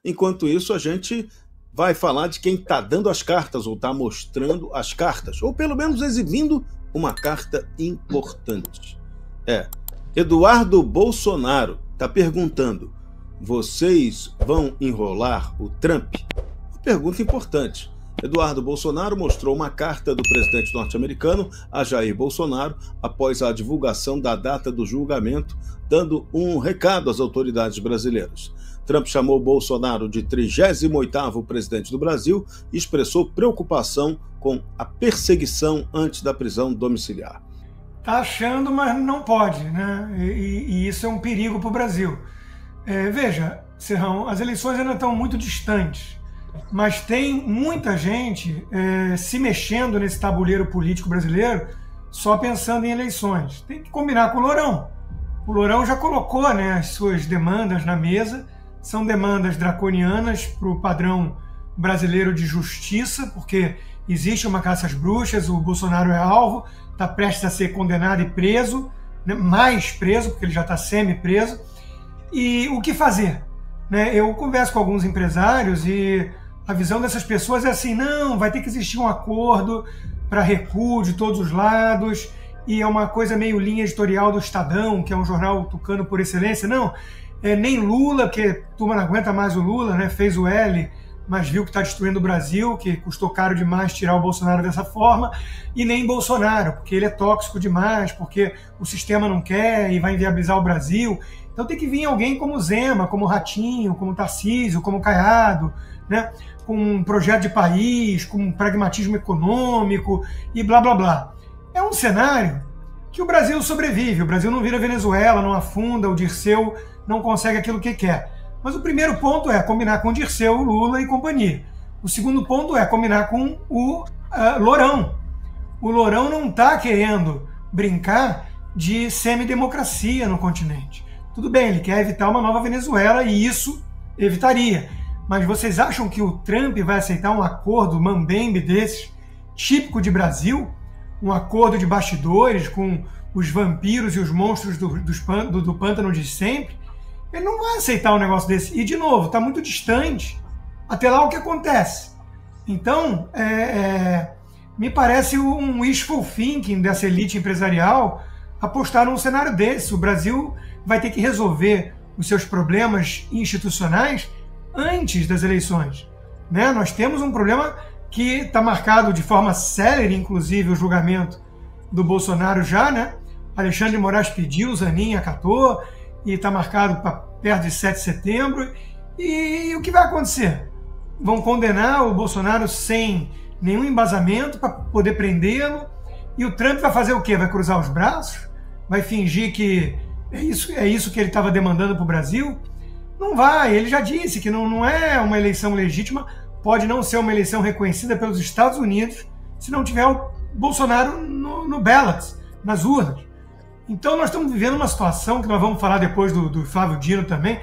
Enquanto isso, a gente vai falar de quem está dando as cartas, ou está mostrando as cartas, ou pelo menos exibindo uma carta importante. Eduardo Bolsonaro está perguntando: vocês vão enrolar o Trump? Uma pergunta importante. Eduardo Bolsonaro mostrou uma carta do presidente norte-americano a Jair Bolsonaro após a divulgação da data do julgamento, dando um recado às autoridades brasileiras. Trump chamou Bolsonaro de 38º presidente do Brasil e expressou preocupação com a perseguição antes da prisão domiciliar. Está achando, mas não pode, né? E isso é um perigo para o Brasil. Veja, Serrão, as eleições ainda estão muito distantes, mas tem muita gente se mexendo nesse tabuleiro político brasileiro só pensando em eleições. Tem que combinar com o Lourão. O Lourão já colocou, né, as suas demandas na mesa. São demandas draconianas para o padrão brasileiro de justiça, porque existe uma caça às bruxas, o Bolsonaro é alvo, está prestes a ser condenado e preso, né, mais preso, porque ele já está semi-preso. E o que fazer? Né? Eu converso com alguns empresários e a visão dessas pessoas é assim: não, vai ter que existir um acordo para recuo de todos os lados, e é uma coisa meio linha editorial do Estadão, que é um jornal tucano por excelência. Não, nem Lula, porque a turma não aguenta mais o Lula, né? Fez o L, mas viu que está destruindo o Brasil, que custou caro demais tirar o Bolsonaro dessa forma, e nem Bolsonaro, porque ele é tóxico demais, porque o sistema não quer e vai inviabilizar o Brasil. Então tem que vir alguém como Zema, como Ratinho, como Tarcísio, como Caiado, né? Com um projeto de país, com um pragmatismo econômico e blá blá blá. É um cenário que o Brasil sobrevive, o Brasil não vira Venezuela, não afunda, o Dirceu não consegue aquilo que quer. Mas o primeiro ponto é combinar com o Dirceu, Lula e companhia. O segundo ponto é combinar com o Lourão. O Lourão não está querendo brincar de semidemocracia no continente. Tudo bem, ele quer evitar uma nova Venezuela e isso evitaria. Mas vocês acham que o Trump vai aceitar um acordo mambembe desses, típico de Brasil? Um acordo de bastidores com os vampiros e os monstros do pântano de sempre? Ele não vai aceitar um negócio desse. E, de novo, está muito distante. Até lá o que acontece? Então, me parece um wishful thinking dessa elite empresarial apostar num cenário desse. O Brasil vai ter que resolver os seus problemas institucionais antes das eleições. Né? Nós temos um problema que está marcado de forma célere, inclusive o julgamento do Bolsonaro já, né? Alexandre de Moraes pediu, Zanin acatou, e está marcado para perto de 7 de setembro. E o que vai acontecer? Vão condenar o Bolsonaro sem nenhum embasamento para poder prendê-lo, e o Trump vai fazer o quê? Vai cruzar os braços? Vai fingir que é isso que ele estava demandando para o Brasil? Não vai, ele já disse que não é uma eleição legítima, pode não ser uma eleição reconhecida pelos Estados Unidos se não tiver o Bolsonaro no ballot, nas urnas. Então nós estamos vivendo uma situação que nós vamos falar depois do Flávio Dino também.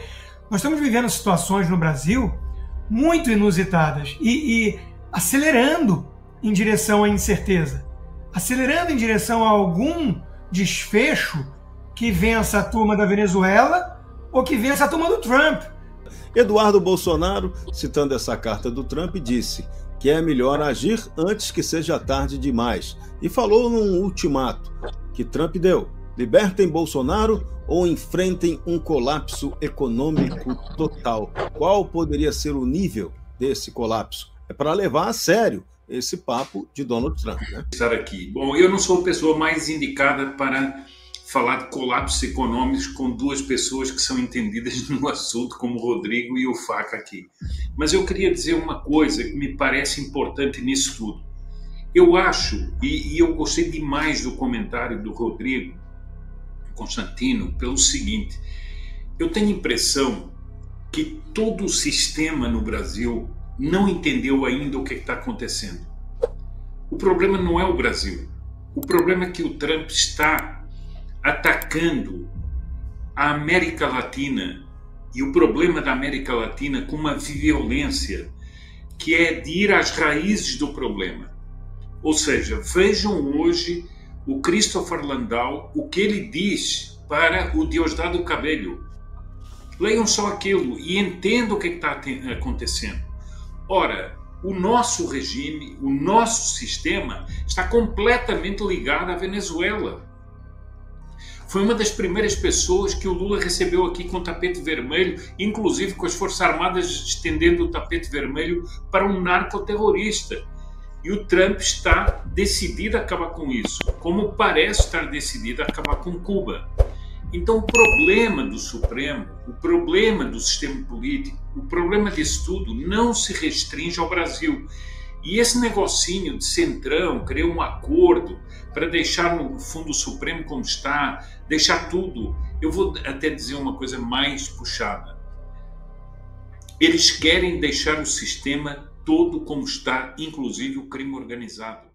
Nós estamos vivendo situações no Brasil muito inusitadas e acelerando em direção à incerteza, acelerando em direção a algum desfecho que vença a turma da Venezuela ou que vença a turma do Trump. Eduardo Bolsonaro, citando essa carta do Trump, disse que é melhor agir antes que seja tarde demais e falou num ultimato que Trump deu: libertem Bolsonaro ou enfrentem um colapso econômico total. Qual poderia ser o nível desse colapso? É para levar a sério esse papo de Donald Trump, né? Estar aqui. Bom, eu não sou a pessoa mais indicada para falar de colapsos econômicos com duas pessoas que são entendidas no assunto, como o Rodrigo e o Faca aqui. Mas eu queria dizer uma coisa que me parece importante nisso tudo. Eu acho, e eu gostei demais do comentário do Rodrigo Constantino, pelo seguinte: eu tenho a impressão que todo o sistema no Brasil não entendeu ainda o que está acontecendo. O problema não é o Brasil. O problema é que o Trump está atacando a América Latina, e o problema da América Latina com uma violência que é de ir às raízes do problema. Ou seja, vejam hoje o Christopher Landau, o que ele diz para o Diosdado Cabello. Leiam só aquilo e entendam o que está acontecendo. Ora, o nosso regime, o nosso sistema está completamente ligado à Venezuela. Foi uma das primeiras pessoas que o Lula recebeu aqui com tapete vermelho, inclusive com as Forças Armadas estendendo o tapete vermelho para um narcoterrorista. E o Trump está decidido a acabar com isso, como parece estar decidido a acabar com Cuba. Então o problema do Supremo, o problema do sistema político, o problema disso tudo não se restringe ao Brasil. E esse negocinho de Centrão, criar um acordo para deixar no fundo Supremo como está, deixar tudo, eu vou até dizer uma coisa mais puxada. Eles querem deixar o sistema todo como está, inclusive o crime organizado.